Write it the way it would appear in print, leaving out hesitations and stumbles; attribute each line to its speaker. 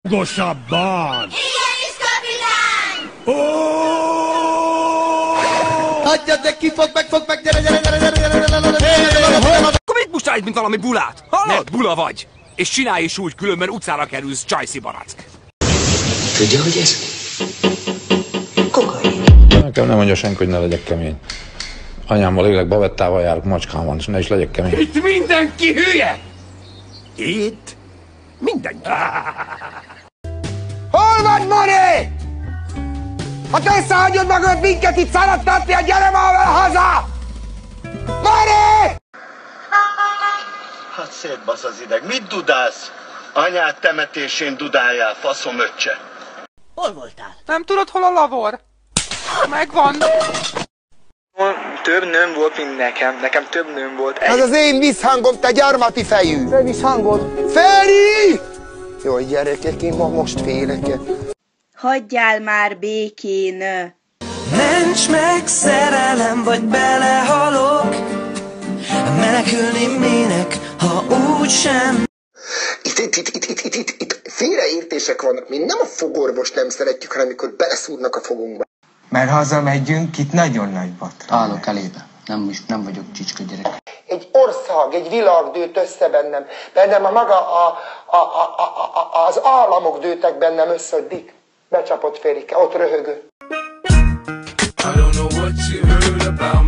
Speaker 1: Gosabban!
Speaker 2: Igenis, kapitány!
Speaker 3: Hagyjad, ki fog meg, gyere!
Speaker 4: Akkor mit mustáld, mint valami bulát? Hallod? Bula vagy. És csinálj is úgy, különben utcára kerülsz, csajszi barack.
Speaker 5: Tudja, hogy ez? Kokain.
Speaker 6: Nekem nem mondja senki, hogy ne legyek kemény. Anyámmal élek, bavettával járok, macskám van, és ne is legyek kemény.
Speaker 4: Itt mindenki hülye! Itt mindenki.
Speaker 7: Hol vagy, Mari? Ha te összehagyod magad minket itt szaladtatni, gyere már vele haza! Mari!
Speaker 8: Hát szétbasz az ideg. Mit dudálsz? Anyád temetésén dudáljál, faszom öccse.
Speaker 2: Hol voltál?
Speaker 9: Nem tudod, hol a lavor? Megvan.
Speaker 10: Több nőm volt, mint nekem több nőm volt.
Speaker 7: Ez az én visszhangom, te gyarmati fejű! Te visszhangod? Feri! Jó, gyerekek, én most félek.
Speaker 11: Hagyjál már békén!
Speaker 12: Ments meg, szerelem, vagy belehalok. Menekülni minek, ha úgysem.
Speaker 7: Itt félreértések vannak, mi nem a fogorvost nem szeretjük, hanem amikor beleszúrnak a fogunkba.
Speaker 10: Mert hazamegyünk, itt nagyon nagy batra.
Speaker 5: Állok elébe. Nem vagyok csicska gyerek.
Speaker 7: Egy ország, egy világ dőlt össze bennem. Bennem a maga az államok dőltek bennem össze, hogy Dick becsapott Férike, ott röhögő.
Speaker 12: I don't know what you heard about